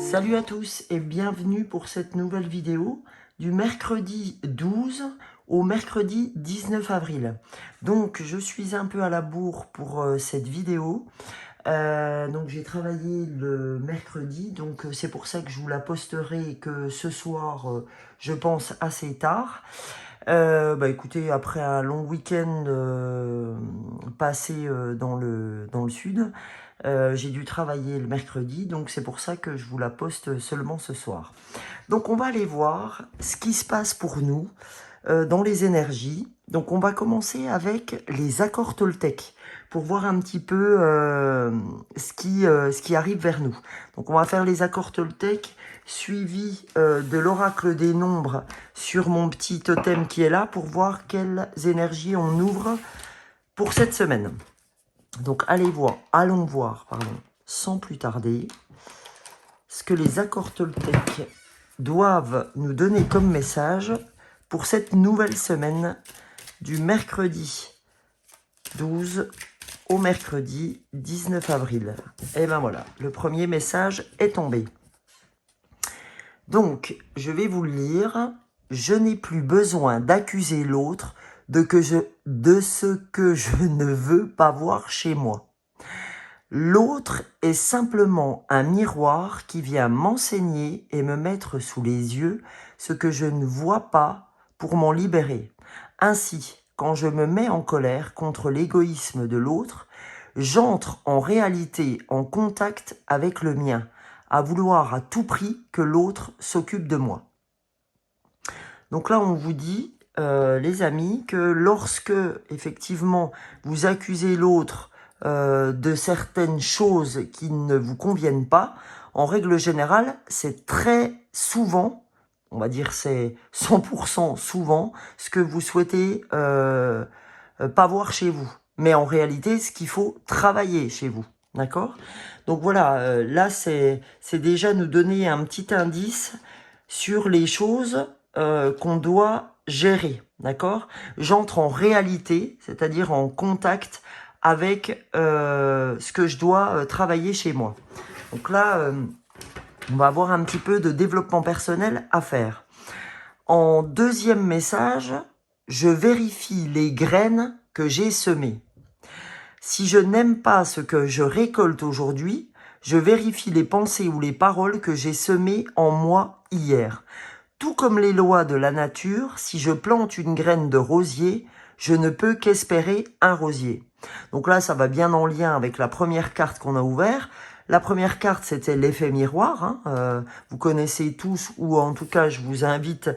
Salut à tous et bienvenue pour cette nouvelle vidéo du mercredi 12 au mercredi 19 avril. Donc je suis un peu à la bourre pour cette vidéo. Donc j'ai travaillé le mercredi, donc c'est pour ça que je vous la posterai que ce soir, je pense assez tard. Écoutez, après un long week-end passé dans le sud, j'ai dû travailler le mercredi, donc c'est pour ça que je vous la poste seulement ce soir. Donc on va aller voir ce qui se passe pour nous dans les énergies. Donc on va commencer avec les accords Toltec pour voir un petit peu ce qui arrive vers nous. Donc on va faire les accords Toltec suivi de l'oracle des nombres sur mon petit totem qui est là pour voir quelles énergies on ouvre pour cette semaine. Donc allons voir, sans plus tarder, ce que les accords Toltec doivent nous donner comme message pour cette nouvelle semaine du mercredi 12 au mercredi 19 avril. Et ben voilà, le premier message est tombé. Donc, je vais vous le lire. Je n'ai plus besoin d'accuser l'autre de ce que je ne veux pas voir chez moi. L'autre est simplement un miroir qui vient m'enseigner et me mettre sous les yeux ce que je ne vois pas pour m'en libérer. Ainsi, quand je me mets en colère contre l'égoïsme de l'autre, j'entre en réalité en contact avec le mien, à vouloir à tout prix que l'autre s'occupe de moi. Donc là, on vous dit, les amis, que lorsque, effectivement, vous accusez l'autre de certaines choses qui ne vous conviennent pas, en règle générale, c'est très souvent, on va dire c'est 100% souvent, ce que vous souhaitez pas voir chez vous. Mais en réalité, ce qu'il faut travailler chez vous. D'accord? Donc voilà, là, c'est déjà nous donner un petit indice sur les choses qu'on doit gérer. D'accord? J'entre en réalité, c'est-à-dire en contact avec ce que je dois travailler chez moi. Donc là, on va avoir un petit peu de développement personnel à faire. En deuxième message, je vérifie les graines que j'ai semées. Si je n'aime pas ce que je récolte aujourd'hui, je vérifie les pensées ou les paroles que j'ai semées en moi hier. Tout comme les lois de la nature, si je plante une graine de rosier, je ne peux qu'espérer un rosier. Donc là, ça va bien en lien avec la première carte qu'on a ouverte. La première carte, c'était l'effet miroir. Vous connaissez tous, ou en tout cas, je vous invite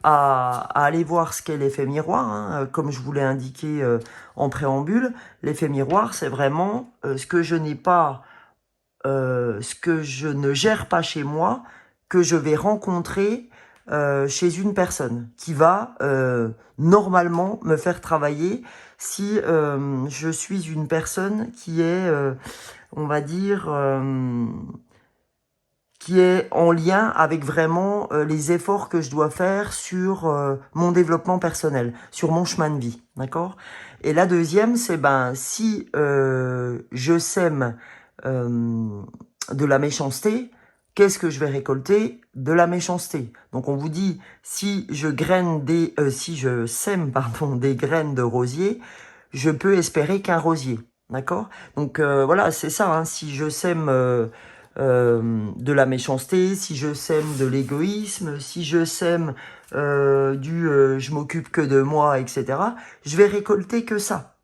à aller voir ce qu'est l'effet miroir. Comme je vous l'ai indiqué en préambule, l'effet miroir, c'est vraiment ce que je n'ai pas, ce que je ne gère pas chez moi, que je vais rencontrer chez une personne qui va normalement me faire travailler si je suis une personne qui est, on va dire, qui est en lien avec vraiment les efforts que je dois faire sur mon développement personnel, sur mon chemin de vie, d'accord? Et la deuxième, c'est si je sème de la méchanceté, qu'est-ce que je vais récolter? De la méchanceté. Donc on vous dit, si je sème des graines de rosier, je peux espérer qu'un rosier, d'accord? Donc voilà, c'est ça. Si je sème de la méchanceté, si je sème de l'égoïsme, si je sème je m'occupe que de moi, etc., je vais récolter que ça.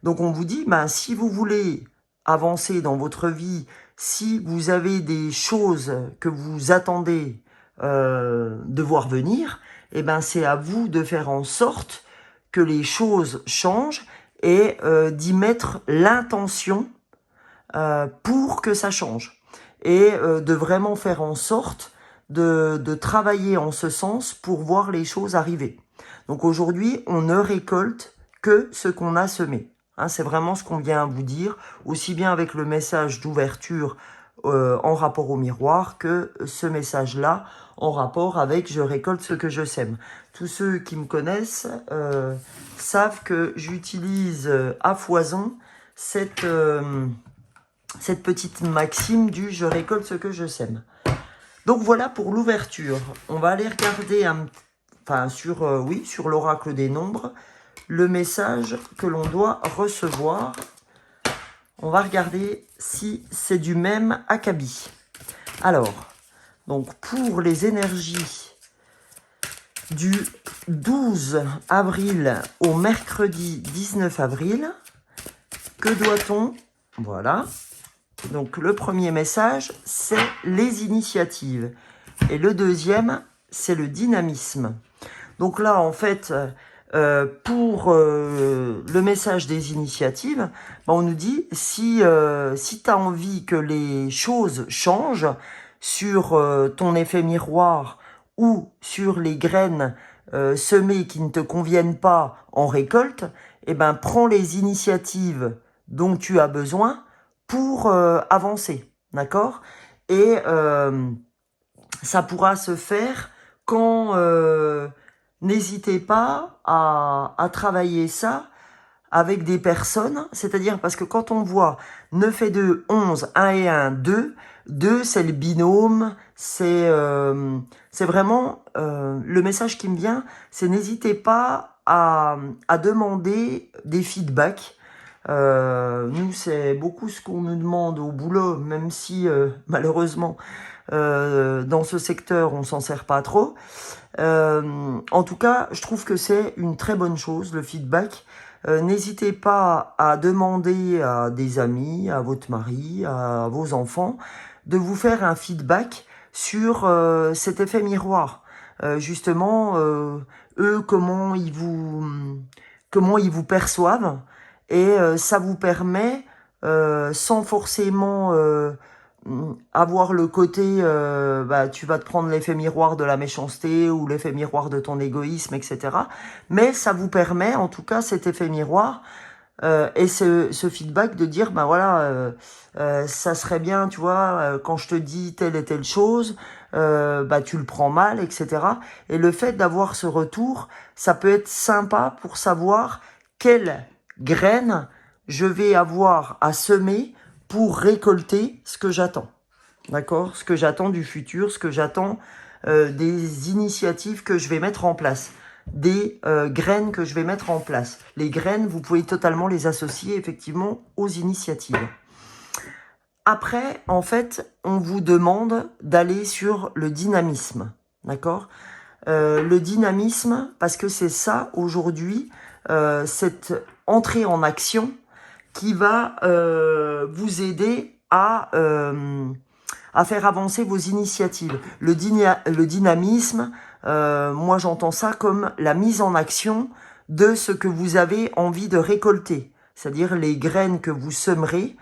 Donc on vous dit, si vous voulez avancer dans votre vie, si vous avez des choses que vous attendez de voir venir, c'est à vous de faire en sorte que les choses changent et d'y mettre l'intention pour que ça change. Et de vraiment faire en sorte de travailler en ce sens pour voir les choses arriver. Donc aujourd'hui, on ne récolte que ce qu'on a semé. C'est vraiment ce qu'on vient vous dire, aussi bien avec le message d'ouverture en rapport au miroir que ce message-là en rapport avec je récolte ce que je sème. Tous ceux qui me connaissent savent que j'utilise à foison cette petite maxime du je récolte ce que je sème. Donc voilà pour l'ouverture. On va aller regarder sur l'oracle des nombres, le message que l'on doit recevoir. On va regarder si c'est du même acabit. Alors, donc pour les énergies du 12 avril au mercredi 19 avril, que doit-on? Voilà. Donc le premier message, c'est les initiatives. Et le deuxième, c'est le dynamisme. Donc là, en fait, pour le message des initiatives, on nous dit, si tu as envie que les choses changent sur ton effet miroir ou sur les graines semées qui ne te conviennent pas en récolte, eh ben, prends les initiatives dont tu as besoin pour avancer, d'accord? Et ça pourra se faire quand n'hésitez pas à travailler ça avec des personnes, c'est-à-dire parce que quand on voit 9 et 2, 11, 1 et 1, 2, 2 c'est le binôme, c'est vraiment le message qui me vient, c'est n'hésitez pas à demander des feedbacks. Nous, c'est beaucoup ce qu'on nous demande au boulot, même si malheureusement, dans ce secteur, on s'en sert pas trop. En tout cas, je trouve que c'est une très bonne chose, le feedback. N'hésitez pas à demander à des amis, à votre mari, à vos enfants, de vous faire un feedback sur cet effet miroir. Justement, eux, comment ils vous perçoivent. Et ça vous permet, sans forcément avoir le côté, tu vas te prendre l'effet miroir de la méchanceté ou l'effet miroir de ton égoïsme, etc. Mais ça vous permet, en tout cas, cet effet miroir et ce feedback de dire, ça serait bien, tu vois, quand je te dis telle et telle chose, tu le prends mal, etc. Et le fait d'avoir ce retour, ça peut être sympa pour savoir quelle graine je vais avoir à semer pour récolter ce que j'attends. D'accord? Ce que j'attends du futur, ce que j'attends des initiatives que je vais mettre en place, des graines que je vais mettre en place. Les graines, vous pouvez totalement les associer effectivement aux initiatives. Après, en fait, on vous demande d'aller sur le dynamisme. D'accord? Le dynamisme, parce que c'est ça aujourd'hui, cette entrée en action qui va vous aider à faire avancer vos initiatives. Le dynamisme, moi j'entends ça comme la mise en action de ce que vous avez envie de récolter. C'est-à-dire les graines que vous semerez,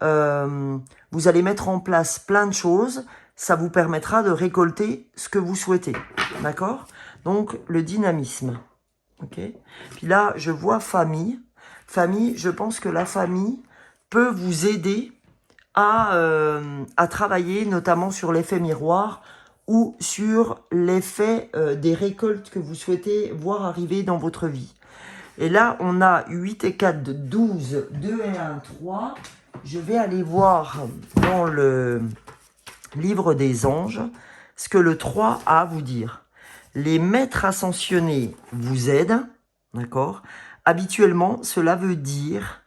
vous allez mettre en place plein de choses, ça vous permettra de récolter ce que vous souhaitez. D'accord? Donc le dynamisme. Ok. Puis là, je vois famille. Famille, je pense que la famille peut vous aider à travailler notamment sur l'effet miroir ou sur l'effet des récoltes que vous souhaitez voir arriver dans votre vie. Et là, on a 8 et 4 de 12, 2 et 1, 3. Je vais aller voir dans le livre des anges ce que le 3 a à vous dire. Les maîtres ascensionnés vous aident, d'accord? Habituellement, cela veut dire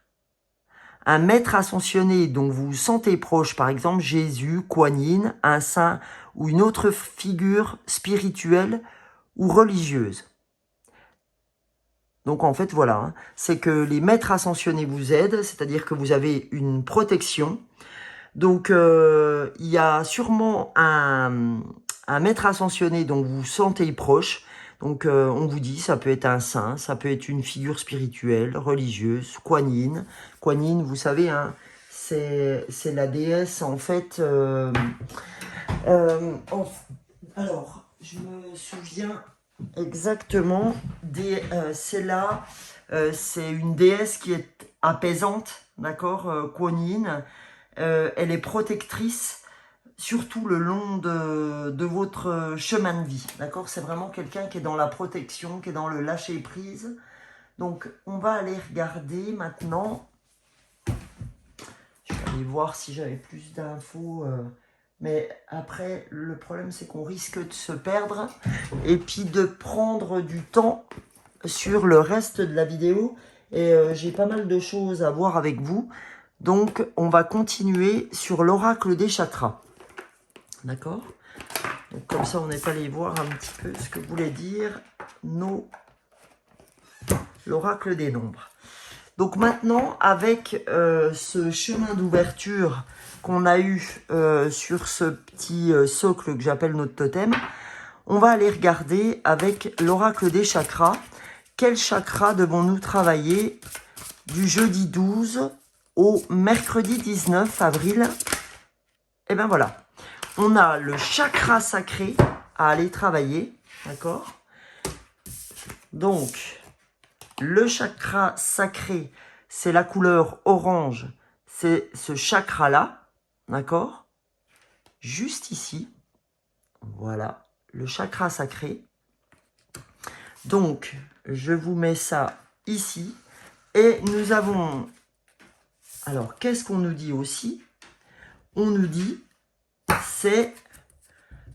un maître ascensionné dont vous vous sentez proche, par exemple Jésus, Kuan Yin, un saint ou une autre figure spirituelle ou religieuse. Donc en fait, voilà, c'est que les maîtres ascensionnés vous aident, c'est-à-dire que vous avez une protection. Donc il y a sûrement un maître ascensionné dont vous vous sentez proche. Donc on vous dit, ça peut être un saint, ça peut être une figure spirituelle, religieuse, Kuan Yin. Kuan Yin, vous savez, hein, c'est la déesse en fait. Alors, je me souviens exactement, c'est là, c'est une déesse qui est apaisante, d'accord, Kuan Yin. Elle est protectrice, surtout le long de votre chemin de vie, d'accord? C'est vraiment quelqu'un qui est dans la protection, qui est dans le lâcher-prise. Donc, on va aller regarder maintenant. Je vais aller voir si j'avais plus d'infos Mais après, le problème, c'est qu'on risque de se perdre et puis de prendre du temps sur le reste de la vidéo. Et j'ai pas mal de choses à voir avec vous. Donc, on va continuer sur l'oracle des chakras. D'accord? Donc, comme ça, on est allé voir un petit peu ce que voulait dire l'oracle des nombres. Donc maintenant, avec ce chemin d'ouverture qu'on a eu sur ce petit socle que j'appelle notre totem, on va aller regarder avec l'oracle des chakras. Quel chakra devons-nous travailler du jeudi 12 au mercredi 19 avril? Et bien voilà, on a le chakra sacré à aller travailler, d'accord? Donc, le chakra sacré, c'est la couleur orange, c'est ce chakra-là, d'accord? Juste ici, voilà, le chakra sacré. Donc, je vous mets ça ici. Et nous avons... Alors, qu'est-ce qu'on nous dit aussi? On nous dit, c'est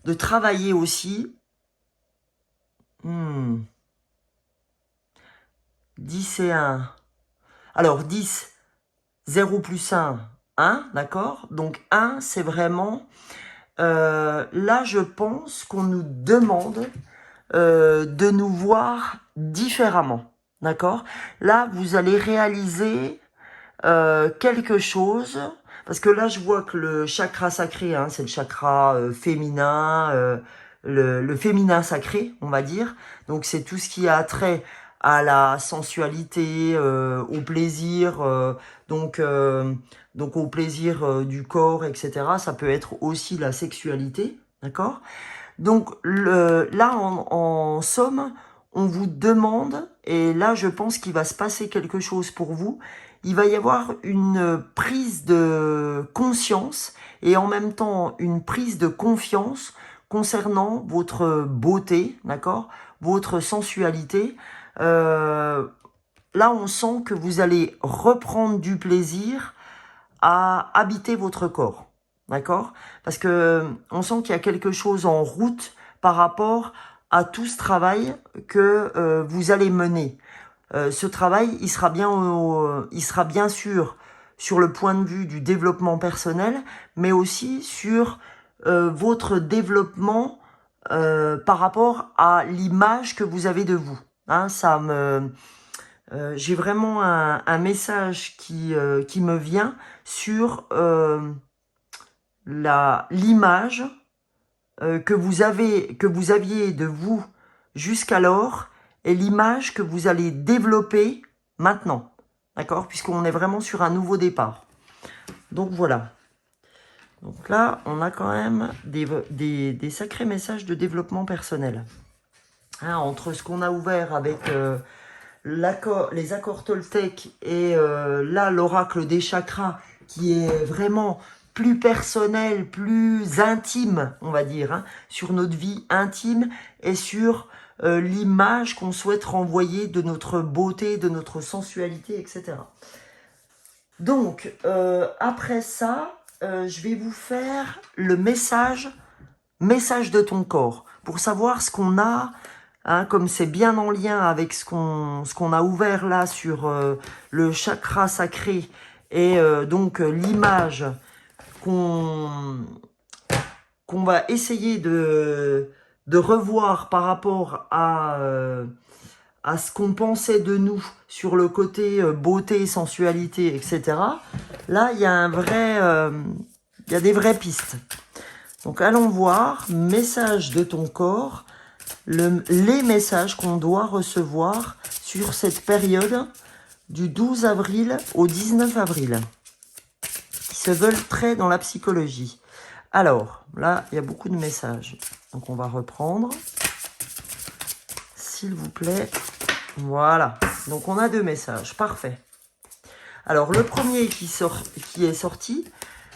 de travailler aussi... 10 et 1. Alors, 10, 0 plus 1, 1, d'accord? Donc, 1, c'est vraiment... là, je pense qu'on nous demande de nous voir différemment, d'accord? Là, vous allez réaliser quelque chose, parce que là, je vois que le chakra sacré, hein, c'est le chakra féminin, le féminin sacré, on va dire. Donc, c'est tout ce qui a trait à la sensualité, au plaisir, donc au plaisir du corps, etc. Ça peut être aussi la sexualité, d'accord? Donc là, en somme, on vous demande, et là, je pense qu'il va se passer quelque chose pour vous. Il va y avoir une prise de conscience et en même temps une prise de confiance concernant votre beauté, d'accord? Votre sensualité. Là, on sent que vous allez reprendre du plaisir à habiter votre corps. D'accord? Parce que on sent qu'il y a quelque chose en route par rapport à tout ce travail que vous allez mener. Ce travail, il sera bien sûr sur le point de vue du développement personnel, mais aussi sur votre développement par rapport à l'image que vous avez de vous. Hein, j'ai vraiment un message qui me vient sur l'image que vous aviez de vous jusqu'alors et l'image que vous allez développer maintenant, d'accord? Puisqu'on est vraiment sur un nouveau départ. Donc voilà. Donc là, on a quand même des sacrés messages de développement personnel. Hein, entre ce qu'on a ouvert avec les accords Toltec et là, l'oracle des chakras, qui est vraiment plus personnel, plus intime, on va dire, hein, sur notre vie intime et sur l'image qu'on souhaite renvoyer de notre beauté, de notre sensualité, etc. Donc, après ça, je vais vous faire le message de ton corps, pour savoir ce qu'on a, hein, comme c'est bien en lien avec ce qu'on a ouvert là sur le chakra sacré et donc l'image qu'on va essayer de revoir par rapport à ce qu'on pensait de nous sur le côté beauté, sensualité, etc. Là, il y a il y a des vraies pistes. Donc, allons voir, message de ton corps, les messages qu'on doit recevoir sur cette période du 12 avril au 19 avril, qui se veulent très dans la psychologie. Alors, là, il y a beaucoup de messages. Donc, on va reprendre. S'il vous plaît. Voilà. Donc, on a 2 messages. Parfait. Alors, le premier qui est sorti,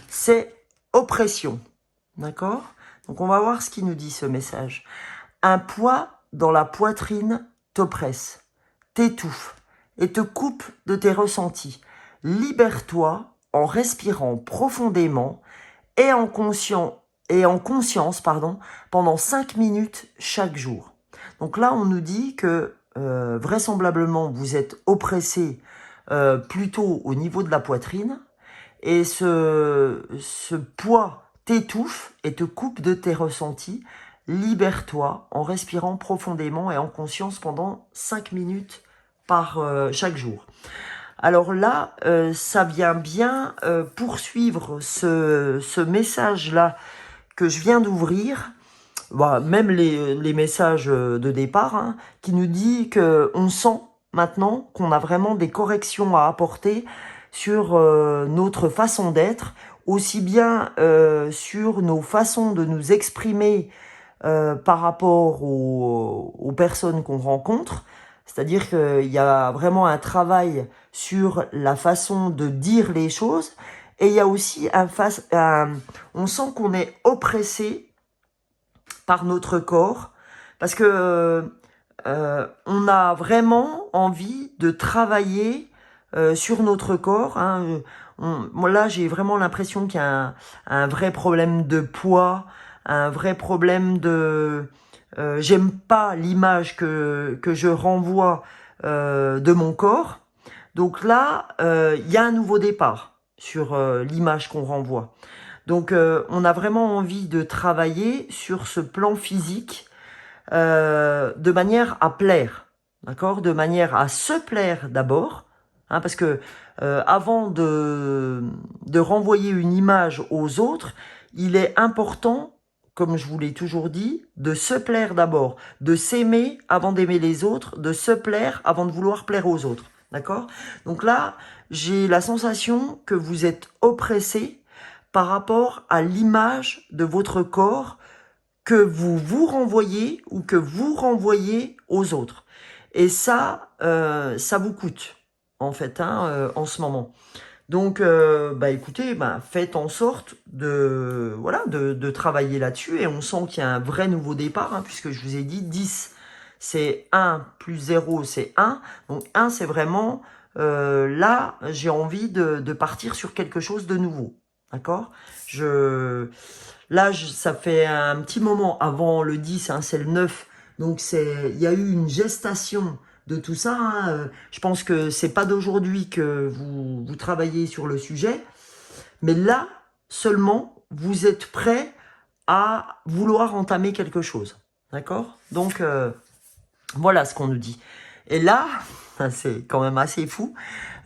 c'est oppression. D'accord? Donc, on va voir ce qu'il nous dit, ce message. Un poids dans la poitrine t'oppresse, t'étouffe et te coupe de tes ressentis. Libère-toi en respirant profondément et en et en conscience, pardon, pendant 5 minutes chaque jour. Donc là, on nous dit que vraisemblablement, vous êtes oppressé plutôt au niveau de la poitrine, et ce poids t'étouffe et te coupe de tes ressentis. Libère-toi en respirant profondément et en conscience pendant 5 minutes par chaque jour. Alors là, ça vient bien poursuivre ce message-là que je viens d'ouvrir, bah, même les messages de départ, hein, qui nous dit qu'on sent maintenant qu'on a vraiment des corrections à apporter sur notre façon d'être, aussi bien sur nos façons de nous exprimer par rapport aux personnes qu'on rencontre. C'est-à-dire qu'il y a vraiment un travail sur la façon de dire les choses, et il y a aussi on sent qu'on est oppressé par notre corps, parce que on a vraiment envie de travailler sur notre corps, hein. Moi là, j'ai vraiment l'impression qu'il y a un vrai problème de poids, un vrai problème de... j'aime pas l'image que je renvoie de mon corps. Donc là, il y a un nouveau départ sur l'image qu'on renvoie. Donc on a vraiment envie de travailler sur ce plan physique de manière à plaire, d'accord, de manière à se plaire d'abord, hein, parce que avant de renvoyer une image aux autres, il est important, comme je vous l'ai toujours dit, de se plaire d'abord, de s'aimer avant d'aimer les autres, de se plaire avant de vouloir plaire aux autres, d'accord? Donc là, j'ai la sensation que vous êtes oppressé par rapport à l'image de votre corps que vous vous renvoyez ou que vous renvoyez aux autres. Et ça, ça vous coûte, en fait, hein, en ce moment. Donc, bah écoutez, bah, faites en sorte de, voilà, de travailler là-dessus, et on sent qu'il y a un vrai nouveau départ, hein, puisque je vous ai dit 10, c'est 1 plus 0, c'est 1. Donc 1, c'est vraiment, là, j'ai envie de partir sur quelque chose de nouveau. D'accord? Là, ça fait un petit moment avant le 10, hein, c'est le 9. Donc il y a eu une gestation de tout ça, hein. Je pense que c'est pas d'aujourd'hui que vous travaillez sur le sujet, mais là seulement vous êtes prêt à vouloir entamer quelque chose, d'accord? Donc voilà ce qu'on nous dit. Et là, c'est quand même assez fou.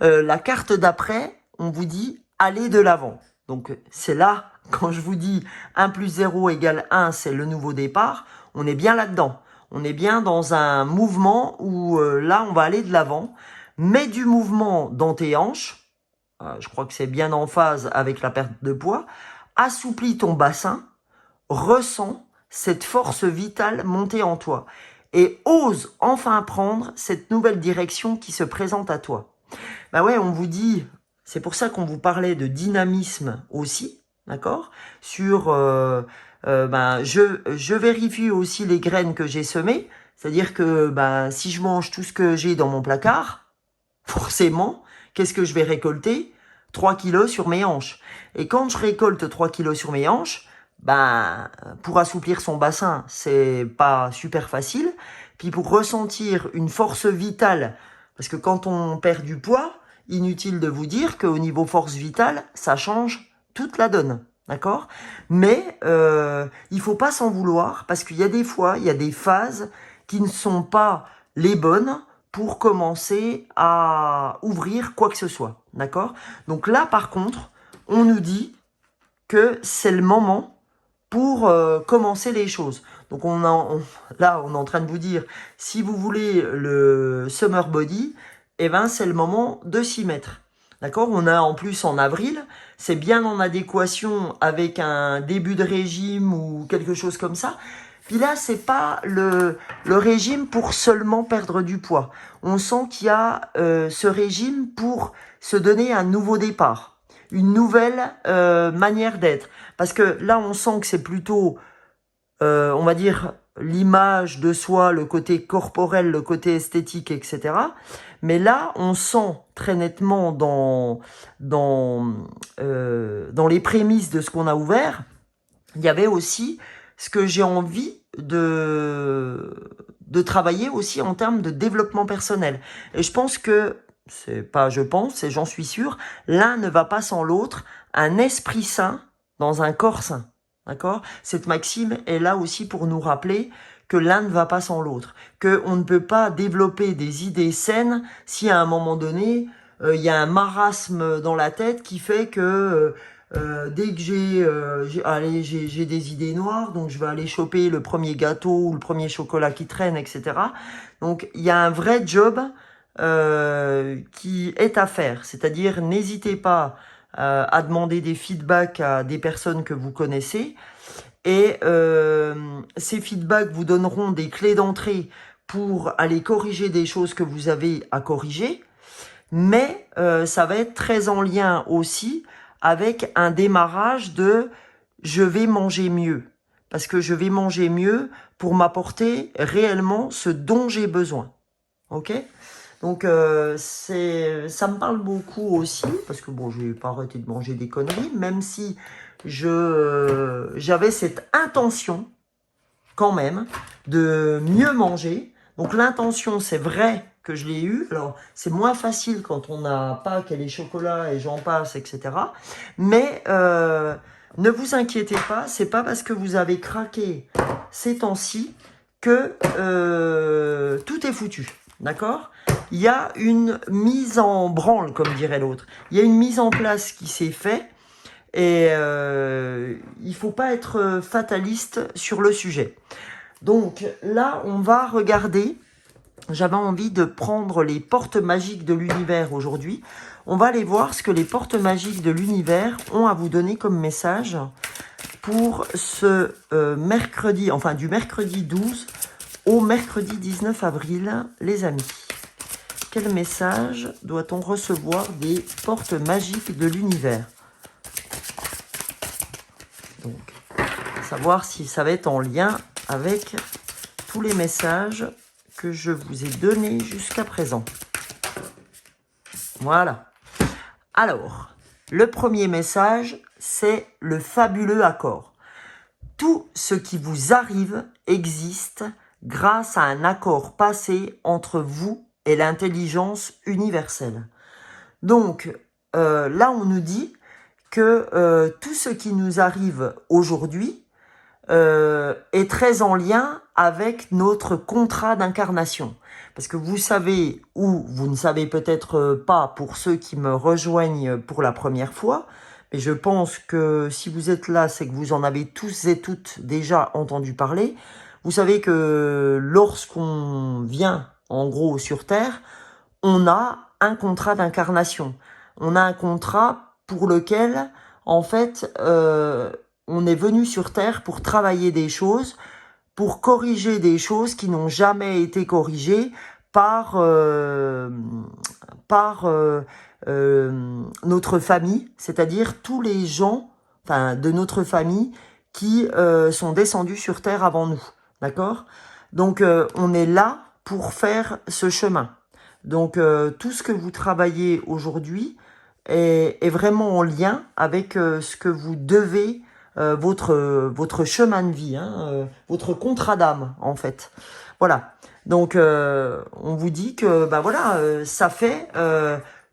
La carte d'après, on vous dit aller de l'avant. Donc c'est là, quand je vous dis 1 plus 0 égale 1, c'est le nouveau départ, on est bien là-dedans. On est bien dans un mouvement où là, on va aller de l'avant. Mets du mouvement dans tes hanches. Je crois que c'est bien en phase avec la perte de poids. Assouplis ton bassin. Ressens cette force vitale monter en toi. Et ose enfin prendre cette nouvelle direction qui se présente à toi. Bah ouais, on vous dit, c'est pour ça qu'on vous parlait de dynamisme aussi, d'accord? Sur, ben, je vérifie aussi les graines que j'ai semées, c'est-à-dire que ben, si je mange tout ce que j'ai dans mon placard, forcément, qu'est-ce que je vais récolter? 3 kilos sur mes hanches. Et quand je récolte 3 kilos sur mes hanches, ben, pour assouplir son bassin, c'est pas super facile. Puis pour ressentir une force vitale, parce que quand on perd du poids, inutile de vous dire qu'au niveau force vitale, ça change toute la donne. D'accord? Mais il faut pas s'en vouloir, parce qu'il y a des fois, il y a des phases qui ne sont pas les bonnes pour commencer à ouvrir quoi que ce soit. D'accord? Donc là, par contre, on nous dit que c'est le moment pour commencer les choses. Donc là, on est en train de vous dire, si vous voulez le summer body, eh ben, c'est le moment de s'y mettre. D'accord? On a en plus en avril, c'est bien en adéquation avec un début de régime ou quelque chose comme ça. Puis là, c'est pas le régime pour seulement perdre du poids. On sent qu'il y a ce régime pour se donner un nouveau départ, une nouvelle manière d'être. Parce que là, on sent que c'est plutôt, on va dire, l'image de soi, le côté corporel, le côté esthétique, etc. Mais là, on sent très nettement dans les prémices de ce qu'on a ouvert, il y avait aussi ce que j'ai envie de travailler aussi en termes de développement personnel. Et je pense que, c'est pas je pense, et j'en suis sûr, l'un ne va pas sans l'autre. Un esprit sain dans un corps sain. D'accord? Cette maxime est là aussi pour nous rappeler que l'un ne va pas sans l'autre. Qu'on ne peut pas développer des idées saines si à un moment donné, il y a un marasme dans la tête qui fait que dès que j'ai des idées noires, donc je vais aller choper le premier gâteau ou le premier chocolat qui traîne, etc. Donc il y a un vrai job qui est à faire. C'est-à-dire, n'hésitez pas à demander des feedbacks à des personnes que vous connaissez. Et ces feedbacks vous donneront des clés d'entrée pour aller corriger des choses que vous avez à corriger. Mais ça va être très en lien aussi avec un démarrage de « je vais manger mieux ». Parce que je vais manger mieux pour m'apporter réellement ce dont j'ai besoin. Ok ? Donc ça me parle beaucoup aussi, parce que bon, je vais pas arrêter de manger des conneries, même si j'avais cette intention quand même de mieux manger. Donc l'intention, c'est vrai que je l'ai eu. Alors c'est moins facile quand on n'a pas les chocolats et j'en passe, etc. Mais ne vous inquiétez pas, c'est pas parce que vous avez craqué ces temps-ci que tout est foutu. D'accord ? Il y a une mise en branle, comme dirait l'autre. Il y a une mise en place qui s'est faite et il faut pas être fataliste sur le sujet. Donc là, on va regarder. J'avais envie de prendre les portes magiques de l'univers aujourd'hui. On va aller voir ce que les portes magiques de l'univers ont à vous donner comme message pour ce mercredi, enfin du mercredi 12 au mercredi 19 avril, les amis. Quel message doit-on recevoir des portes magiques de l'univers? Donc, savoir si ça va être en lien avec tous les messages que je vous ai donnés jusqu'à présent. Voilà. Alors, le premier message, c'est le fabuleux accord. Tout ce qui vous arrive existe grâce à un accord passé entre vous et l'intelligence universelle. Donc, là, on nous dit que tout ce qui nous arrive aujourd'hui est très en lien avec notre contrat d'incarnation. Parce que vous savez, ou vous ne savez peut-être pas pour ceux qui me rejoignent pour la première fois, mais je pense que si vous êtes là, c'est que vous en avez tous et toutes déjà entendu parler. Vous savez que lorsqu'on vient, en gros, sur Terre, on a un contrat d'incarnation. On a un contrat pour lequel, en fait, on est venu sur Terre pour travailler des choses, pour corriger des choses qui n'ont jamais été corrigées par notre famille, c'est-à-dire tous les gens, enfin de notre famille qui sont descendus sur Terre avant nous, d'accord? Donc on est là pour faire ce chemin. Donc tout ce que vous travaillez aujourd'hui est vraiment en lien avec ce que vous devez, votre chemin de vie, hein, votre contrat d'âme en fait. Voilà. Donc on vous dit que bah voilà, ça fait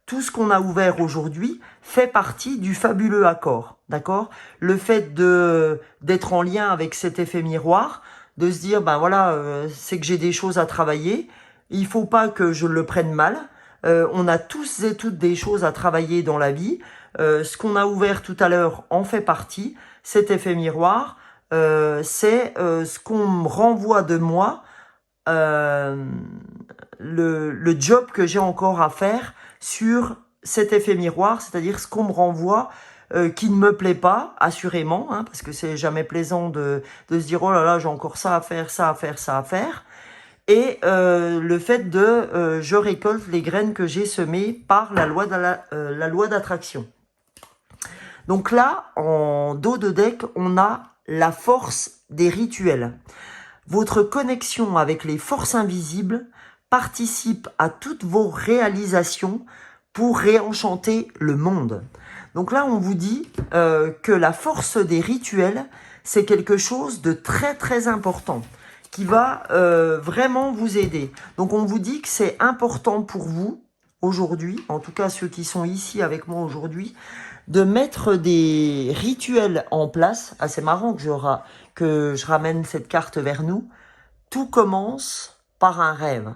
tout ce qu'on a ouvert aujourd'hui fait partie du fabuleux accord, d'accord? Le fait d'être en lien avec cet effet miroir, de se dire ben voilà, c'est que j'ai des choses à travailler. Il faut pas que je le prenne mal. On a tous et toutes des choses à travailler dans la vie. Ce qu'on a ouvert tout à l'heure en fait partie. Cet effet miroir, c'est ce qu'on me renvoie de moi, le job que j'ai encore à faire sur cet effet miroir, c'est-à-dire ce qu'on me renvoie qui ne me plaît pas, assurément, hein, parce que c'est jamais plaisant de se dire « Oh là là, j'ai encore ça à faire, ça à faire, ça à faire ». Et le fait de je récolte les graines que j'ai semées par la loi d'attraction. Donc là, en dos de deck, on a la force des rituels. Votre connexion avec les forces invisibles participe à toutes vos réalisations pour réenchanter le monde. Donc là, on vous dit que la force des rituels, c'est quelque chose de très très important qui va vraiment vous aider. Donc on vous dit que c'est important pour vous aujourd'hui, en tout cas ceux qui sont ici avec moi aujourd'hui, de mettre des rituels en place. Ah, c'est marrant que je ramène cette carte vers nous. Tout commence par un rêve.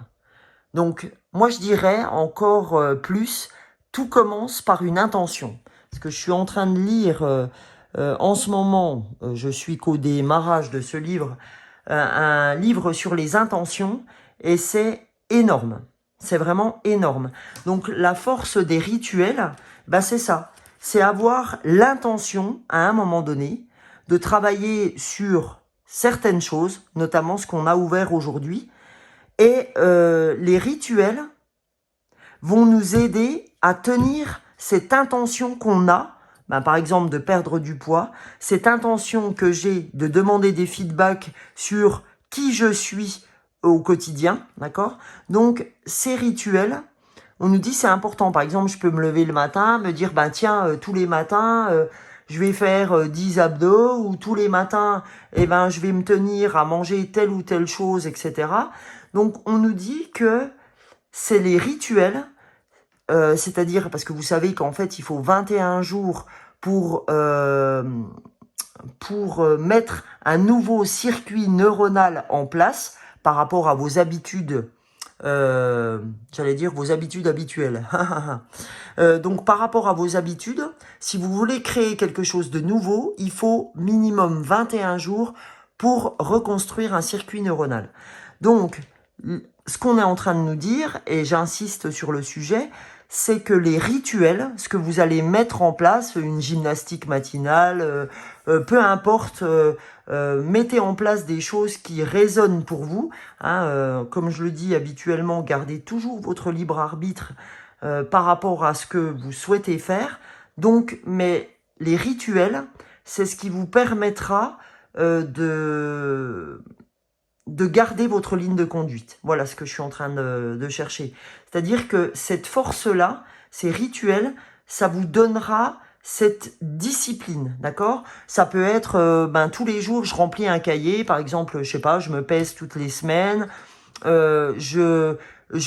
Donc, moi, je dirais encore plus, tout commence par une intention. Parce que je suis en train de lire en ce moment, je suis qu'au démarrage de ce livre, un livre sur les intentions, et c'est énorme. C'est vraiment énorme. Donc, la force des rituels, bah, c'est ça. C'est avoir l'intention, à un moment donné, de travailler sur certaines choses, notamment ce qu'on a ouvert aujourd'hui, et les rituels vont nous aider à tenir cette intention qu'on a, ben, par exemple de perdre du poids, cette intention que j'ai de demander des feedbacks sur qui je suis au quotidien, d'accord? Donc ces rituels, on nous dit c'est important. Par exemple, je peux me lever le matin, me dire ben tiens, tous les matins, je vais faire 10 abdos, ou tous les matins, eh ben je vais me tenir à manger telle ou telle chose, etc. Donc on nous dit que c'est les rituels, c'est-à-dire parce que vous savez qu'en fait il faut 21 jours pour mettre un nouveau circuit neuronal en place par rapport à vos habitudes, j'allais dire vos habitudes habituelles. Donc par rapport à vos habitudes, si vous voulez créer quelque chose de nouveau, il faut minimum 21 jours pour reconstruire un circuit neuronal. Donc, ce qu'on est en train de nous dire, et j'insiste sur le sujet, c'est que les rituels, ce que vous allez mettre en place, une gymnastique matinale, peu importe, mettez en place des choses qui résonnent pour vous. Hein, comme je le dis habituellement, gardez toujours votre libre arbitre par rapport à ce que vous souhaitez faire. Donc, mais les rituels, c'est ce qui vous permettra de garder votre ligne de conduite. Voilà ce que je suis en train de chercher. C'est-à-dire que cette force-là, ces rituels, ça vous donnera cette discipline, d'accord? Ça peut être, tous les jours, je remplis un cahier, par exemple, je sais pas, je me pèse toutes les semaines, je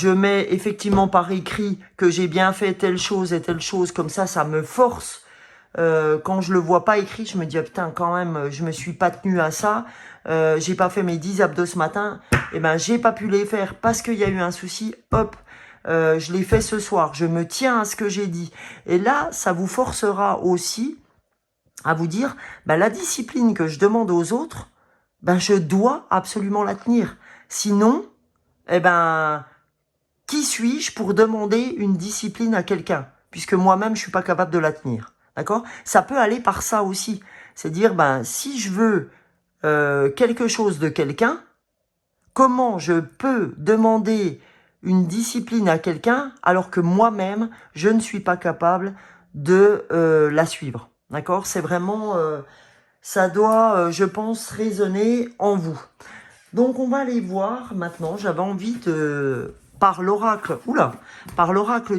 mets effectivement par écrit que j'ai bien fait telle chose et telle chose, comme ça me force. Quand je le vois pas écrit, je me dis, ah, putain, quand même, je me suis pas tenu à ça, j'ai pas fait mes 10 abdos ce matin, et ben, j'ai pas pu les faire parce qu'il y a eu un souci, hop, je l'ai fait ce soir, je me tiens à ce que j'ai dit. Et là, ça vous forcera aussi à vous dire, ben, la discipline que je demande aux autres, ben, je dois absolument la tenir. Sinon, eh ben, qui suis-je pour demander une discipline à quelqu'un, puisque moi-même, je suis pas capable de la tenir. D'accord? Ça peut aller par ça aussi. C'est dire, ben, si je veux quelque chose de quelqu'un, comment je peux demander une discipline à quelqu'un alors que moi-même, je ne suis pas capable de la suivre. D'accord? C'est vraiment, ça doit, je pense, résonner en vous. Donc, on va aller voir maintenant. J'avais envie de, par l'oracle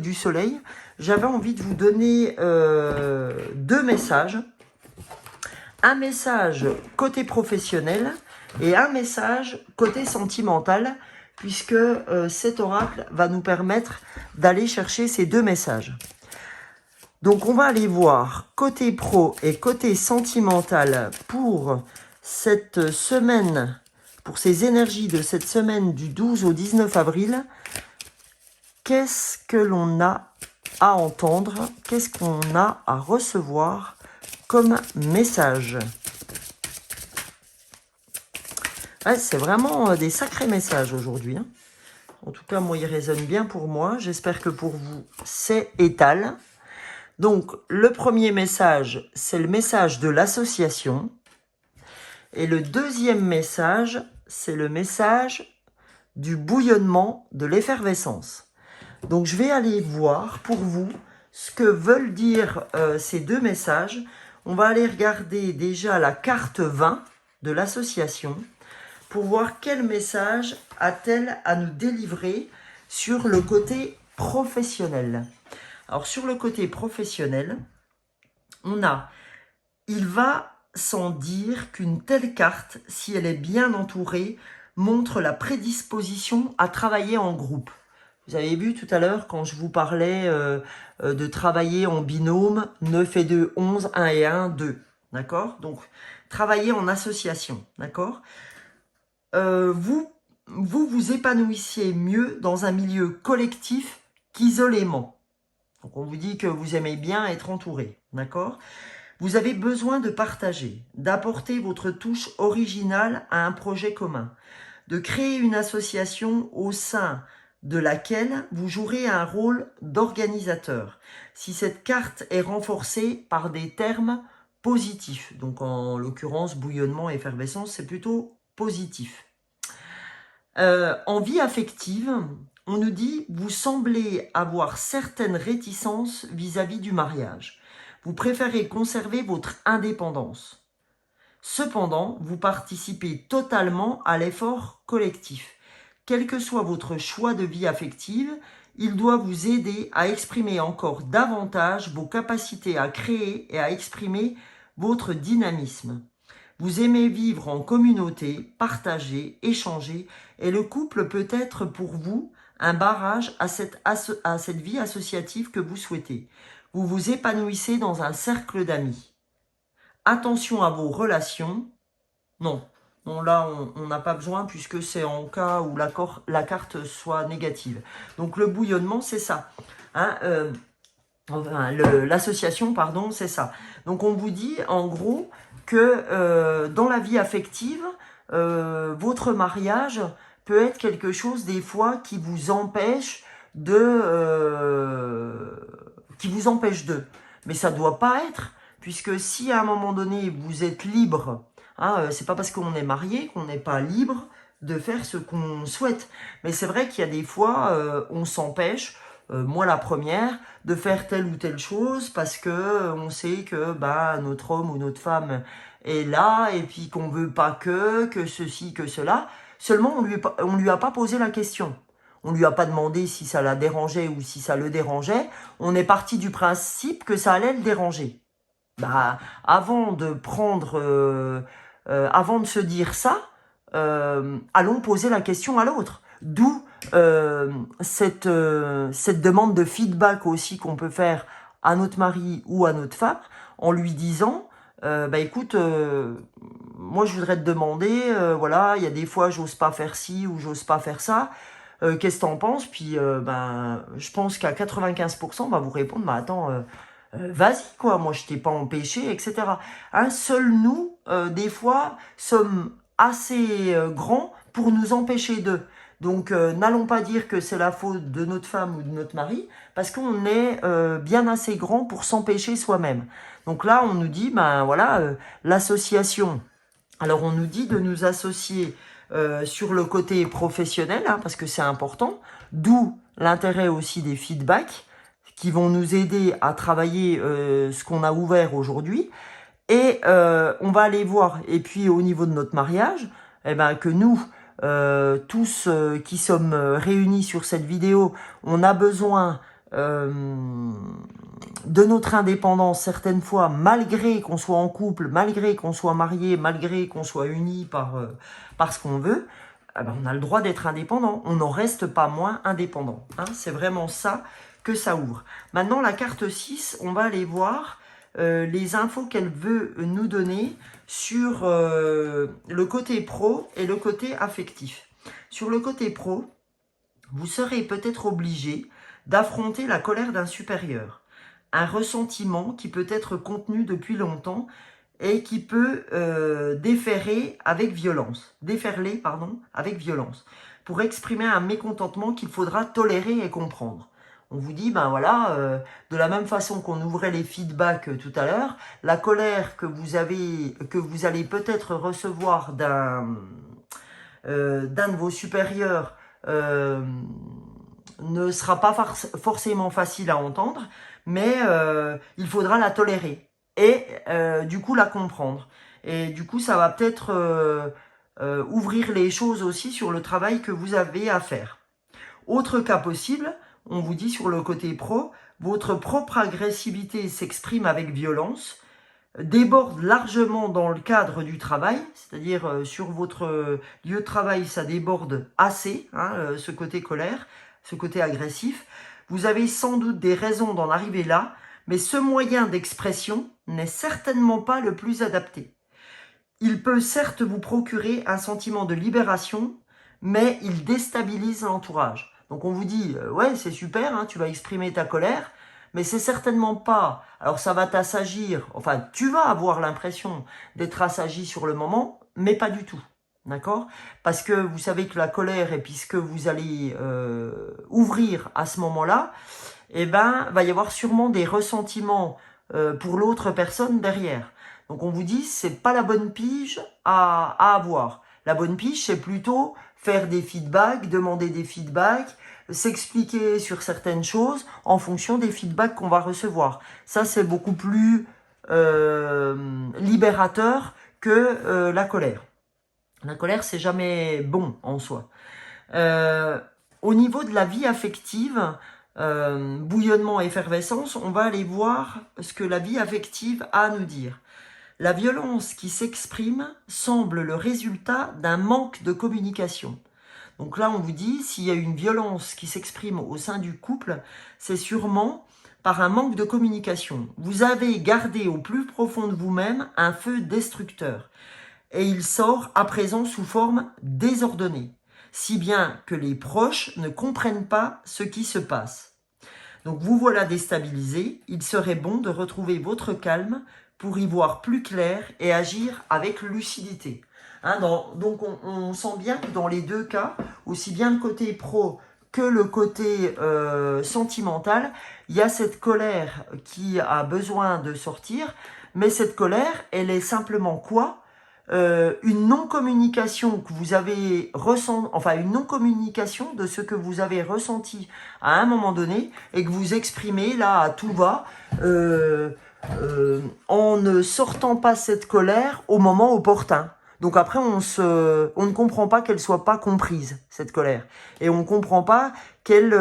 du soleil, j'avais envie de vous donner deux messages. Un message côté professionnel et un message côté sentimental, puisque cet oracle va nous permettre d'aller chercher ces deux messages. Donc on va aller voir côté pro et côté sentimental pour cette semaine, pour ces énergies de cette semaine du 12 au 19 avril. Qu'est-ce que l'on a à entendre? Qu'est-ce qu'on a à recevoir comme message? Ouais, c'est vraiment des sacrés messages aujourd'hui. Hein. En tout cas, moi, ils résonnent bien pour moi. J'espère que pour vous, c'est étal. Donc, le premier message, c'est le message de l'association. Et le deuxième message, c'est le message du bouillonnement, de l'effervescence. Donc, je vais aller voir pour vous ce que veulent dire ces deux messages. On va aller regarder déjà la carte 20 de l'association pour voir quel message a-t-elle à nous délivrer sur le côté professionnel. Alors, sur le côté professionnel, on a « Il va sans dire qu'une telle carte, si elle est bien entourée, montre la prédisposition à travailler en groupe. Vous avez vu tout à l'heure quand je vous parlais de travailler en binôme, 9 et 2, 11, 1 et 1, 2. D'accord? Donc, travailler en association. D'accord? Vous épanouissiez mieux dans un milieu collectif qu'isolément. Donc, on vous dit que vous aimez bien être entouré. D'accord? Vous avez besoin de partager, d'apporter votre touche originale à un projet commun, de créer une association au sein de laquelle vous jouerez un rôle d'organisateur. Si cette carte est renforcée par des termes positifs, donc en l'occurrence bouillonnement, effervescence, c'est plutôt positif. En vie affective, on nous dit « Vous semblez avoir certaines réticences vis-à-vis du mariage. Vous préférez conserver votre indépendance. Cependant, vous participez totalement à l'effort collectif. Quel que soit votre choix de vie affective, il doit vous aider à exprimer encore davantage vos capacités à créer et à exprimer votre dynamisme. Vous aimez vivre en communauté, partager, échanger, et le couple peut être pour vous un barrage à cette vie associative que vous souhaitez. Vous vous épanouissez dans un cercle d'amis. Attention à vos relations. Non, là, on n'a pas besoin puisque c'est en cas où la carte soit négative. Donc, le bouillonnement, c'est ça. Hein, l'association, pardon, c'est ça. Donc, on vous dit, en gros, que dans la vie affective, votre mariage peut être quelque chose, des fois, qui vous empêche Mais ça ne doit pas être, puisque si à un moment donné, vous êtes libre, hein, c'est pas parce qu'on est marié qu'on n'est pas libre de faire ce qu'on souhaite. Mais c'est vrai qu'il y a des fois, on s'empêche, moi la première, de faire telle ou telle chose parce que on sait que notre homme ou notre femme est là et puis qu'on veut pas que ceci, que cela. Seulement, on lui a pas posé la question. On lui a pas demandé si ça la dérangeait ou si ça le dérangeait. On est parti du principe que ça allait le déranger. Avant de se dire ça, allons poser la question à l'autre. D'où cette demande de feedback aussi qu'on peut faire à notre mari ou à notre femme en lui disant écoute, moi je voudrais te demander, voilà, il y a des fois j'ose pas faire ci ou j'ose pas faire ça. Qu'est-ce que t'en penses? Puis je pense qu'à 95% on va vous répondre, attends, vas-y quoi, moi je t'ai pas empêché, etc. Hein, seuls nous, des fois, sommes assez grands pour nous empêcher d'eux. Donc n'allons pas dire que c'est la faute de notre femme ou de notre mari, parce qu'on est bien assez grand pour s'empêcher soi-même. Donc là, on nous dit, l'association. Alors on nous dit de nous associer sur le côté professionnel, hein, parce que c'est important, d'où l'intérêt aussi des feedbacks qui vont nous aider à travailler ce qu'on a ouvert aujourd'hui. Et on va aller voir, et puis au niveau de notre mariage, que nous, tous qui sommes réunis sur cette vidéo, on a besoin de notre indépendance certaines fois, malgré qu'on soit en couple, malgré qu'on soit marié, malgré qu'on soit unis par ce qu'on veut, on a le droit d'être indépendant. On n'en reste pas moins indépendant. Hein. C'est vraiment ça que ça ouvre. Maintenant, la carte 6, on va aller voir les infos qu'elle veut nous donner sur le côté pro et le côté affectif. Sur le côté pro, vous serez peut-être obligé d'affronter la colère d'un supérieur, un ressentiment qui peut être contenu depuis longtemps et qui peut déferler avec violence, pour exprimer un mécontentement qu'il faudra tolérer et comprendre. On vous dit, de la même façon qu'on ouvrait les feedbacks tout à l'heure, la colère que vous allez peut-être recevoir d'un de vos supérieurs ne sera pas forcément facile à entendre, mais il faudra la tolérer et du coup la comprendre. Et du coup, ça va peut-être ouvrir les choses aussi sur le travail que vous avez à faire. Autre cas possible, on vous dit sur le côté pro, votre propre agressivité s'exprime avec violence. déborde largement dans le cadre du travail, c'est-à-dire sur votre lieu de travail, ça déborde assez, hein, ce côté colère, ce côté agressif. Vous avez sans doute des raisons d'en arriver là, mais ce moyen d'expression n'est certainement pas le plus adapté. Il peut certes vous procurer un sentiment de libération, mais il déstabilise l'entourage. Donc on vous dit, ouais c'est super, hein, tu vas exprimer ta colère, mais c'est certainement pas, alors ça va t'assagir, enfin tu vas avoir l'impression d'être assagi sur le moment, mais pas du tout, d'accord? Parce que vous savez que la colère, et puis ce que vous allez ouvrir à ce moment-là, eh ben, va y avoir sûrement des ressentiments pour l'autre personne derrière. Donc on vous dit, c'est pas la bonne pige à avoir. La bonne pige, c'est plutôt faire des feedbacks, demander des feedbacks, s'expliquer sur certaines choses en fonction des feedbacks qu'on va recevoir. Ça, c'est beaucoup plus libérateur que la colère. La colère, c'est jamais bon en soi. Au niveau de la vie affective, bouillonnement, effervescence, on va aller voir ce que la vie affective a à nous dire. La violence qui s'exprime semble le résultat d'un manque de communication. Donc là, on vous dit, s'il y a une violence qui s'exprime au sein du couple, c'est sûrement par un manque de communication. Vous avez gardé au plus profond de vous-même un feu destructeur. Et il sort à présent sous forme désordonnée, si bien que les proches ne comprennent pas ce qui se passe. Donc vous voilà déstabilisé, il serait bon de retrouver votre calme pour y voir plus clair et agir avec lucidité. Hein, donc on sent bien que dans les deux cas, aussi bien le côté pro que le côté sentimental, il y a cette colère qui a besoin de sortir, mais cette colère, elle est simplement quoi ? Une non-communication que vous avez ressenti, enfin une non-communication de ce que vous avez ressenti à un moment donné et que vous exprimez là à tout va en ne sortant pas cette colère au moment opportun. Donc après on ne comprend pas qu'elle soit pas comprise, cette colère, et on ne comprend pas qu'elle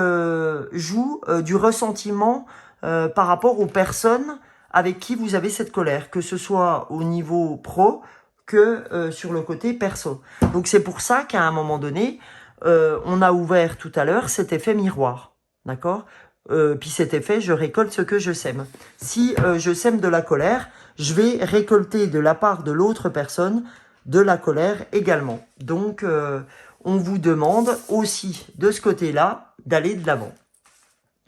joue du ressentiment par rapport aux personnes avec qui vous avez cette colère, que ce soit au niveau pro que sur le côté perso. Donc c'est pour ça qu'à un moment donné, on a ouvert tout à l'heure cet effet miroir, d'accord? Puis cet effet, je récolte ce que je sème. Si je sème de la colère, je vais récolter de la part de l'autre personne de la colère également. Donc on vous demande aussi de ce côté-là d'aller de l'avant,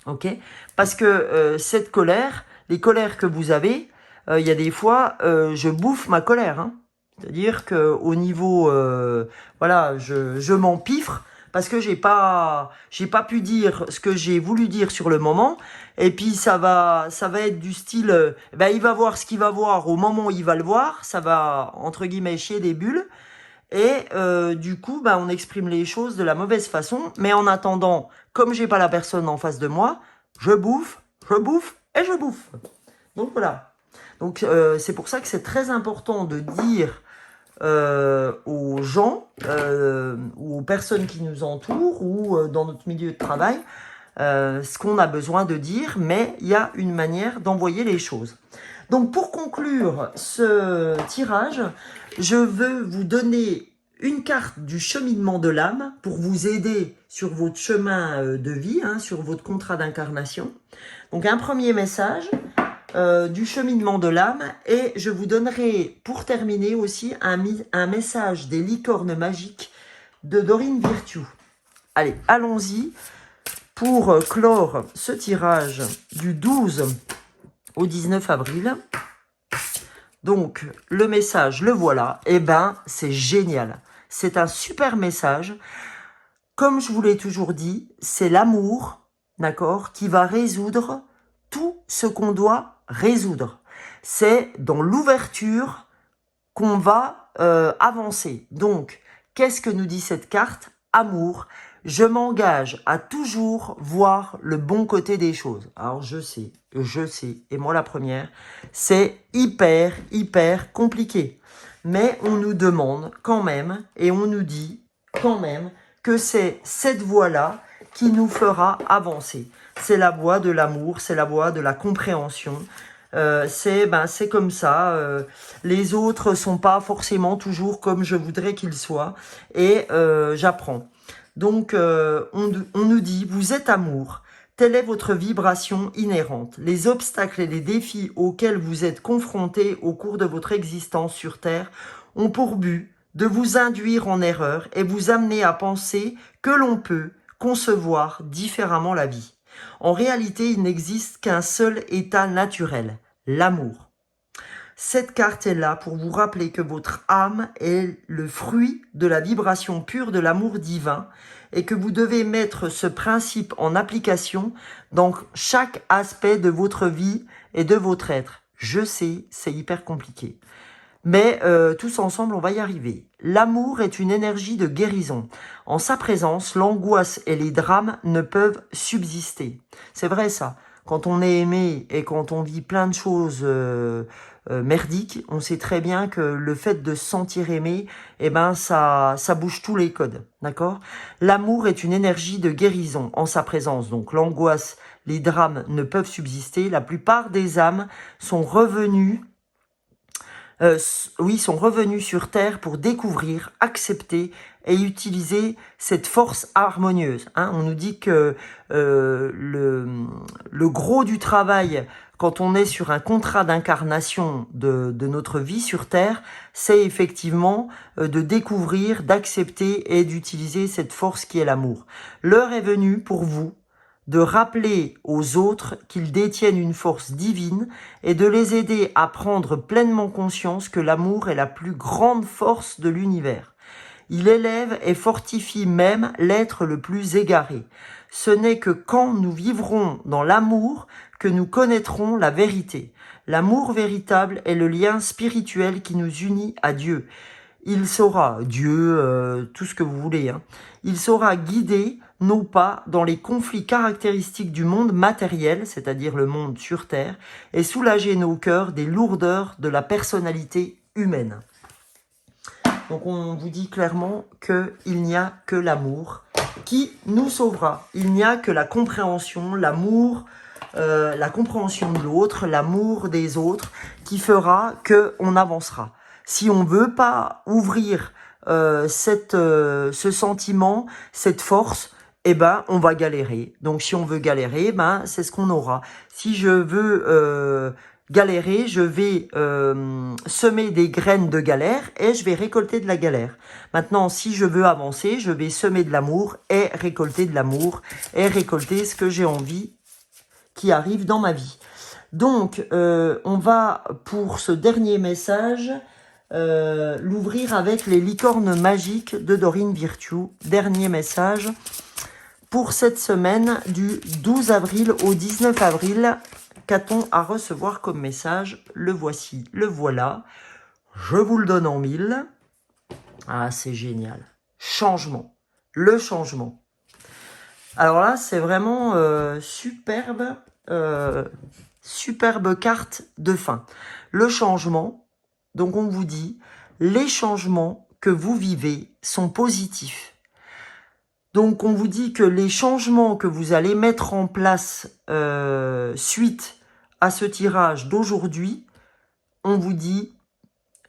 ok? Parce que cette colère, les colères que vous avez, il y a des fois, je bouffe ma colère, hein. C'est-à-dire que au niveau, voilà, je m'empiffre parce que j'ai pas pu dire ce que j'ai voulu dire sur le moment. Et puis ça va être du style, ben il va voir ce qu'il va voir au moment où il va le voir. Ça va entre guillemets chier des bulles. Et du coup, ben on exprime les choses de la mauvaise façon. Mais en attendant, comme j'ai pas la personne en face de moi, je bouffe et je bouffe. Donc voilà. Donc c'est pour ça que c'est très important de dire aux gens ou aux personnes qui nous entourent ou dans notre milieu de travail ce qu'on a besoin de dire, mais il y a une manière d'envoyer les choses. Donc pour conclure ce tirage, je veux vous donner une carte du cheminement de l'âme pour vous aider sur votre chemin de vie, hein, sur votre contrat d'incarnation. Donc un premier message du cheminement de l'âme, et je vous donnerai pour terminer aussi un message des licornes magiques de Dorine Virtue. Allez, allons-y pour clore ce tirage du 12 au 19 avril. Donc le message, le voilà, et ben c'est génial, c'est un super message. Comme je vous l'ai toujours dit, c'est l'amour, d'accord, qui va résoudre tout ce qu'on doit résoudre. C'est dans l'ouverture qu'on va avancer. Donc, qu'est-ce que nous dit cette carte? Amour. Je m'engage à toujours voir le bon côté des choses. Alors, je sais, et moi la première, c'est hyper compliqué. Mais on nous demande quand même, et on nous dit quand même, que c'est cette voie-là qui nous fera avancer. C'est la voie de l'amour, c'est la voie de la compréhension. C'est comme ça. Les autres sont pas forcément toujours comme je voudrais qu'ils soient. Et j'apprends. Donc, on nous dit, vous êtes amour. Telle est votre vibration inhérente. Les obstacles et les défis auxquels vous êtes confrontés au cours de votre existence sur Terre ont pour but de vous induire en erreur et vous amener à penser que l'on peut concevoir différemment la vie. En réalité, il n'existe qu'un seul état naturel, l'amour. Cette carte est là pour vous rappeler que votre âme est le fruit de la vibration pure de l'amour divin et que vous devez mettre ce principe en application dans chaque aspect de votre vie et de votre être. Je sais, c'est hyper compliqué. Mais tous ensemble, on va y arriver. L'amour est une énergie de guérison. En sa présence, l'angoisse et les drames ne peuvent subsister. C'est vrai ça. Quand on est aimé et quand on vit plein de choses merdiques, on sait très bien que le fait de se sentir aimé, eh ben ça bouge tous les codes. D'accord ? L'amour est une énergie de guérison. En sa présence, donc l'angoisse, les drames ne peuvent subsister. La plupart des âmes sont revenues sont revenus sur Terre pour découvrir, accepter et utiliser cette force harmonieuse. Hein. On nous dit que le gros du travail, quand on est sur un contrat d'incarnation de notre vie sur Terre, c'est effectivement de découvrir, d'accepter et d'utiliser cette force qui est l'amour. L'heure est venue pour vous de rappeler aux autres qu'ils détiennent une force divine et de les aider à prendre pleinement conscience que l'amour est la plus grande force de l'univers. Il élève et fortifie même l'être le plus égaré. Ce n'est que quand nous vivrons dans l'amour que nous connaîtrons la vérité. L'amour véritable est le lien spirituel qui nous unit à Dieu. Il saura, Dieu, tout ce que vous voulez, hein, il saura guider nos pas dans les conflits caractéristiques du monde matériel, c'est-à-dire le monde sur Terre, et soulager nos cœurs des lourdeurs de la personnalité humaine. Donc on vous dit clairement qu'il n'y a que l'amour qui nous sauvera. Il n'y a que la compréhension, l'amour, la compréhension de l'autre, l'amour des autres, qui fera qu'on avancera. Si on veut pas ouvrir ce sentiment, cette force, eh ben on va galérer. Donc si on veut galérer, ben c'est ce qu'on aura. Si je veux galérer, je vais semer des graines de galère et je vais récolter de la galère. Maintenant, si je veux avancer, je vais semer de l'amour et récolter de l'amour et récolter ce que j'ai envie qui arrive dans ma vie. Donc, on va, pour ce dernier message, l'ouvrir avec les licornes magiques de Dorine Virtue. Dernier message pour cette semaine du 12 avril au 19 avril. Qu'a-t-on à recevoir comme message? Le voici, le voilà. Je vous le donne en 1000. Ah, c'est génial. Changement. Le changement. Alors là, c'est vraiment superbe carte de fin. Le changement, donc on vous dit, les changements que vous vivez sont positifs. Donc on vous dit que les changements que vous allez mettre en place suite à ce tirage d'aujourd'hui, on vous dit,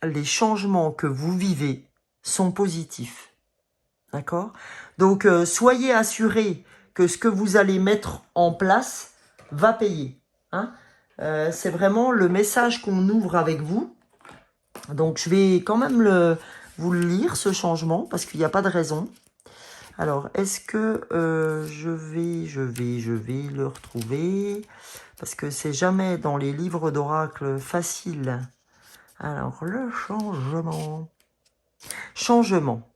les changements que vous vivez sont positifs. D'accord? Donc soyez assurés que ce que vous allez mettre en place va payer. Hein? C'est vraiment le message qu'on ouvre avec vous. Donc je vais quand même vous le lire, ce changement, parce qu'il n'y a pas de raison. Alors, est-ce que je vais le retrouver? Parce que c'est jamais dans les livres d'oracle facile. Alors, le changement. Changement.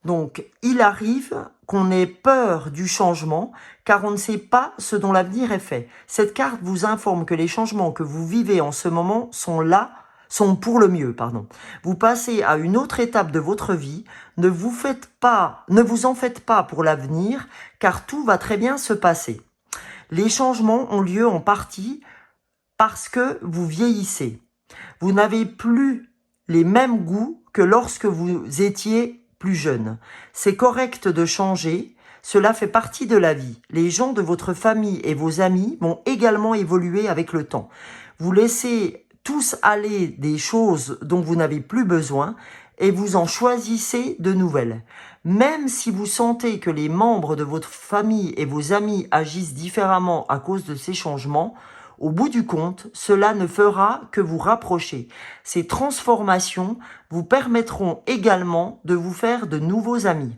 Donc, il arrive qu'on ait peur du changement, car on ne sait pas ce dont l'avenir est fait. Cette carte vous informe que les changements que vous vivez en ce moment sont pour le mieux, pardon. Vous passez à une autre étape de votre vie. Ne vous en faites pas pour l'avenir, car tout va très bien se passer. Les changements ont lieu en partie parce que vous vieillissez. Vous n'avez plus les mêmes goûts que lorsque vous étiez plus jeune. C'est correct de changer. Cela fait partie de la vie. Les gens de votre famille et vos amis vont également évoluer avec le temps. Vous laissez tous aller des choses dont vous n'avez plus besoin et vous en choisissez de nouvelles. Même si vous sentez que les membres de votre famille et vos amis agissent différemment à cause de ces changements, au bout du compte, cela ne fera que vous rapprocher. Ces transformations vous permettront également de vous faire de nouveaux amis.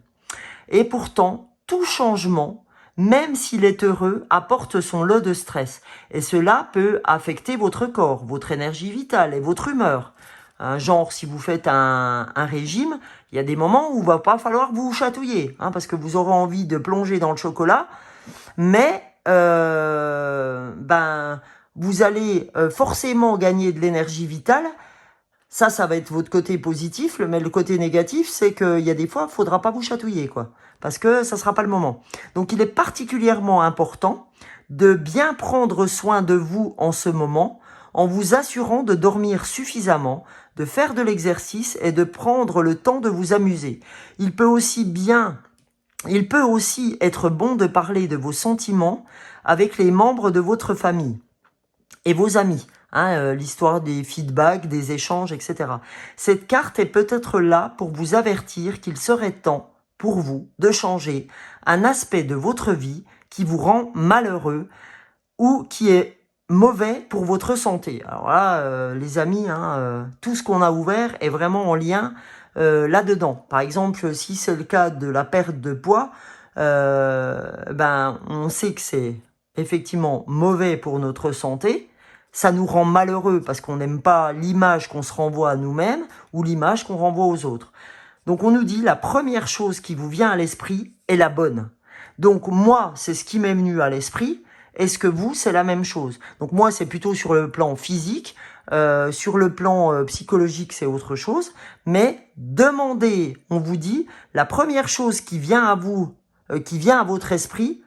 Et pourtant, tout changement, même s'il est heureux, apporte son lot de stress. Et cela peut affecter votre corps, votre énergie vitale et votre humeur. Genre, si vous faites un régime, il y a des moments où il va pas falloir vous chatouiller, parce que vous aurez envie de plonger dans le chocolat, mais vous allez forcément gagner de l'énergie vitale. Ça va être votre côté positif, mais le côté négatif, c'est qu'il y a des fois, il faudra pas vous chatouiller, quoi, parce que ça sera pas le moment. Donc, il est particulièrement important de bien prendre soin de vous en ce moment, en vous assurant de dormir suffisamment, de faire de l'exercice et de prendre le temps de vous amuser. Il peut aussi être bon de parler de vos sentiments avec les membres de votre famille et vos amis. L'histoire des feedbacks, des échanges, etc. Cette carte est peut-être là pour vous avertir qu'il serait temps pour vous de changer un aspect de votre vie qui vous rend malheureux ou qui est mauvais pour votre santé. Alors là, les amis, tout ce qu'on a ouvert est vraiment en lien là-dedans. Par exemple, si c'est le cas de la perte de poids, on sait que c'est effectivement mauvais pour notre santé. Ça nous rend malheureux parce qu'on n'aime pas l'image qu'on se renvoie à nous-mêmes ou l'image qu'on renvoie aux autres. Donc on nous dit la première chose qui vous vient à l'esprit est la bonne. Donc moi, c'est ce qui m'est venu à l'esprit. Est-ce que vous, c'est la même chose? Donc moi, c'est plutôt sur le plan physique. Sur le plan psychologique, c'est autre chose. Mais demandez, on vous dit, la première chose qui vient à vous, qui vient à votre esprit,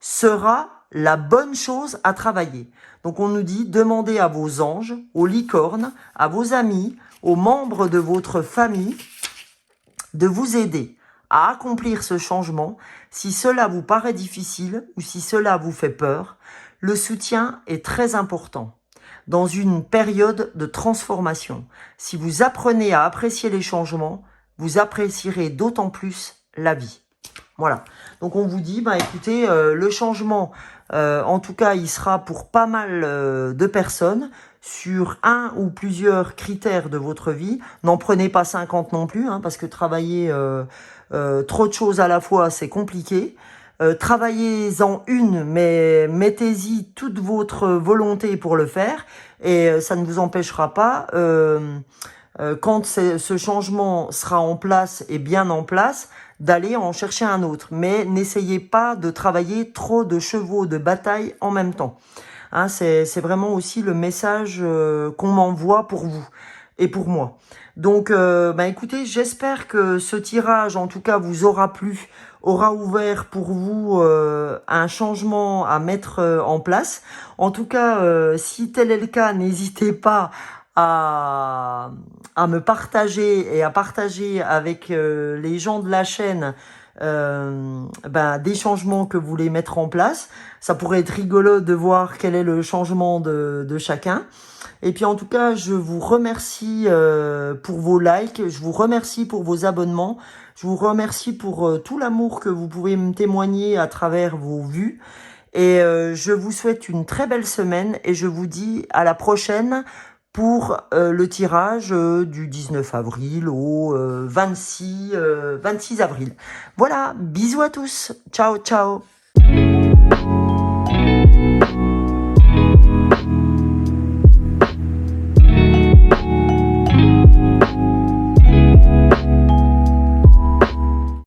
sera la bonne chose à travailler. Donc on nous dit, demandez à vos anges, aux licornes, à vos amis, aux membres de votre famille, de vous aider à accomplir ce changement. Si cela vous paraît difficile ou si cela vous fait peur, le soutien est très important. Dans une période de transformation, si vous apprenez à apprécier les changements, vous apprécierez d'autant plus la vie. Voilà. Donc on vous dit, écoutez, le changement, en tout cas, il sera pour pas mal de personnes sur un ou plusieurs critères de votre vie. N'en prenez pas 50 non plus, parce que travailler trop de choses à la fois, c'est compliqué. Travaillez-en une, mais mettez-y toute votre volonté pour le faire, et ça ne vous empêchera pas, quand ce changement sera en place et bien en place, d'aller en chercher un autre. Mais n'essayez pas de travailler trop de chevaux de bataille en même temps. C'est vraiment aussi le message qu'on m'envoie pour vous et pour moi. Donc, écoutez, j'espère que ce tirage, en tout cas, vous aura plu, aura ouvert pour vous un changement à mettre en place. En tout cas, si tel est le cas, n'hésitez pas à me partager et à partager avec les gens de la chaîne des changements que vous voulez mettre en place. Ça pourrait être rigolo de voir quel est le changement de chacun. Et puis en tout cas, je vous remercie pour vos likes, je vous remercie pour vos abonnements, je vous remercie pour tout l'amour que vous pouvez me témoigner à travers vos vues. Et je vous souhaite une très belle semaine et je vous dis à la prochaine pour le tirage du 19 avril au 26 avril. Voilà, bisous à tous. Ciao, ciao.